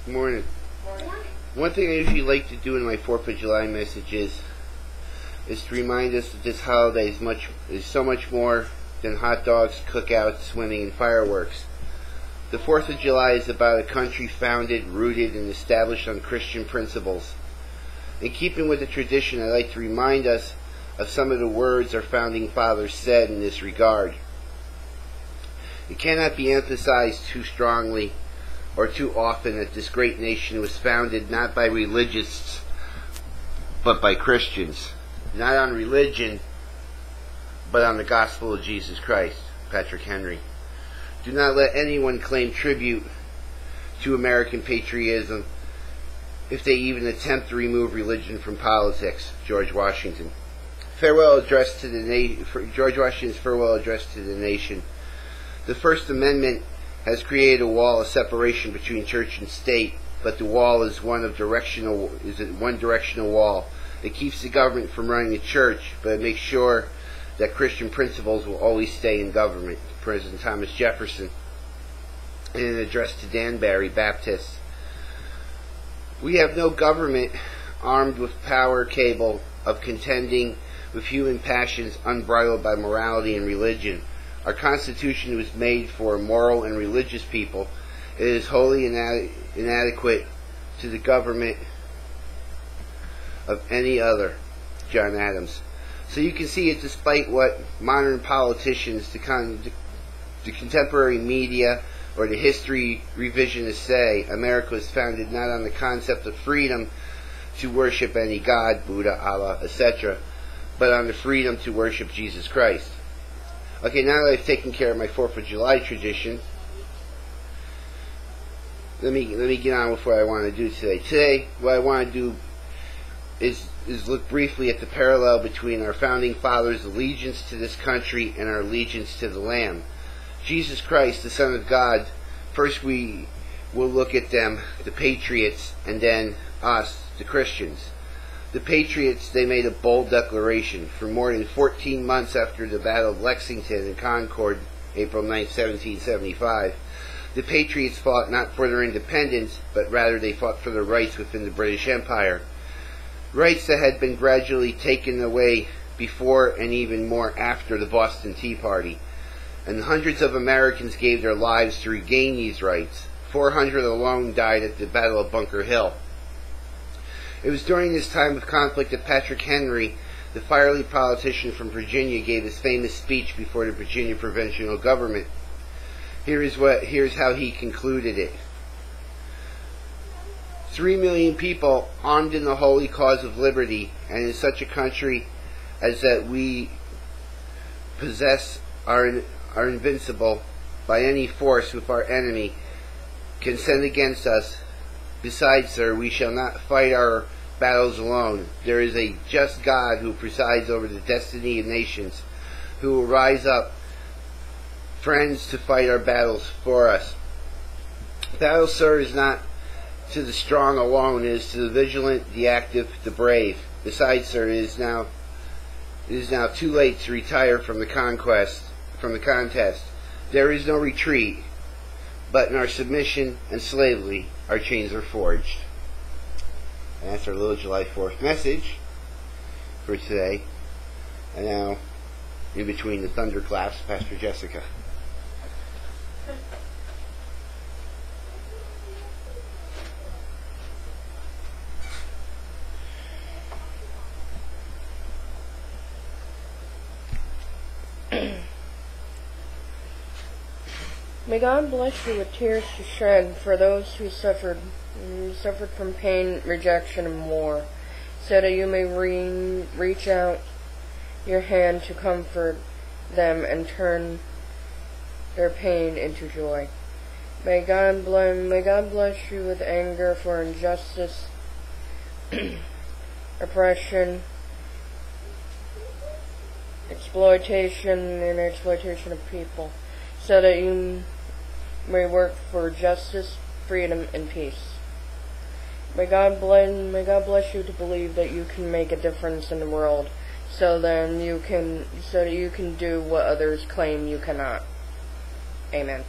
Good morning. One thing I usually like to do in my 4th of July messages is to remind us that this holiday is so much more than hot dogs, cookouts, swimming, and fireworks. The 4th of July is about a country founded, rooted, and established on Christian principles. In keeping with the tradition, I'd like to remind us of some of the words our founding fathers said in this regard. It cannot be emphasized too strongly or too often that this great nation was founded not by religious, but by Christians. Not on religion, but on the gospel of Jesus Christ. Patrick Henry. Do not let anyone claim tribute to American patriotism if they even attempt to remove religion from politics. George Washington. George Washington's farewell address to the nation. The First Amendment has created a wall of separation between church and state, but the wall is one directional wall. It keeps the government from running the church, but it makes sure that Christian principles will always stay in government. President Thomas Jefferson, in an address to Danbury Baptists. We have no government armed with power capable of contending with human passions unbridled by morality and religion. Our Constitution was made for a moral and religious people. It is wholly inadequate to the government of any other. John Adams. So you can see it, despite what modern politicians, the contemporary media, or the history revisionists say, America was founded not on the concept of freedom to worship any god, Buddha, Allah, etc., but on the freedom to worship Jesus Christ. Okay, now that I've taken care of my 4th of July tradition, let me get on with what I want to do today. Today, what I want to do is look briefly at the parallel between our founding fathers' allegiance to this country and our allegiance to the Lamb. Jesus Christ, the Son of God. First we will look at them, the patriots, and then us, the Christians. The patriots, they made a bold declaration. For more than 14 months after the Battle of Lexington and Concord, April 9, 1775, the patriots fought not for their independence, but rather they fought for their rights within the British Empire. Rights that had been gradually taken away before and even more after the Boston Tea Party. And hundreds of Americans gave their lives to regain these rights. 400 alone died at the Battle of Bunker Hill. It was during this time of conflict that Patrick Henry, the fiery politician from Virginia, gave his famous speech before the Virginia provincial government. Here's how he concluded it. 3 million people armed in the holy cause of liberty, and in such a country as that we possess are invincible by any force with our enemy can send against us. Besides, sir, we shall not fight our battles alone. There is a just God who presides over the destiny of nations, who will rise up friends to fight our battles for us. Battle, sir, is not to the strong alone, it is to the vigilant, the active, the brave. Besides, sir, it is now too late to retire from the contest. There is no retreat, but in our submission and slavery, our chains are forged. And that's our little July 4th message for today. And now, in between the thunderclaps, Pastor Jessica. May God bless you with tears to shed for those who suffered from pain, rejection, and war, so that you may reach out your hand to comfort them and turn their pain into joy. May God bless you with anger for injustice, oppression, exploitation of people, so that you may work for justice, freedom, and peace. May God bless you to believe that you can make a difference in the world, so that you can do what others claim you cannot. Amen.